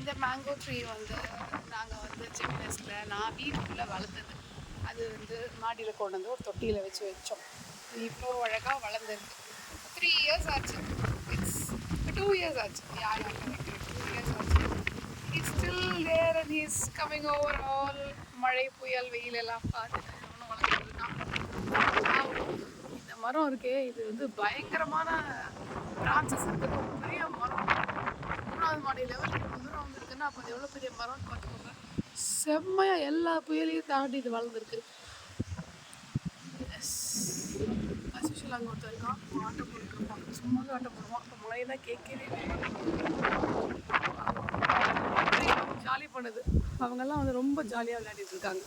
இந்த mango tree வந்து நாங்கள் வந்து சின்ன வயசில் நான் வீட்டுக்குள்ளே வளர்த்தது. அது வந்து மாடியில் கொண்டு வந்து ஒரு தொட்டியில் வச்சோம். இப்போ அழகாக வளர்ந்துருக்கு. 3 இயர்ஸ் ஆச்சு. இட்ஸ் 2 இயர்ஸ் ஆச்சு. யார் 2 இயர்ஸ் ஆச்சு. It's still there and he's coming over all. மழை புயல் வெயில் எல்லாம் பார்த்துட்டு ஒன்றும் வளர்ந்துருக்கான். இந்த மரம் இருக்கே, இது வந்து பயங்கரமான பிரான்சஸ் இருக்குது. ஒரு பெரிய மரம் 3வது மாடி லெவல் இவ்வளோ தூரம் வந்துருக்குன்னா அப்போ அது எவ்வளோ பெரிய மரம்னு பார்த்துக்கோங்க. செம்மையாக எல்லா புயலையும் தாண்டி இது வளர்ந்துருக்கு. அசிஷில் அங்கே ஒருத்தர் இருக்கான், ஆட்டம் போட்டுருப்பான். சும்மா ஆட்டம் போடுவான். இப்போ மழையெல்லாம் கேட்கவே ஜாலி பண்ணுது. அவங்கெல்லாம் வந்து ரொம்ப ஜாலியாக விளையாடிட்டு இருக்காங்க.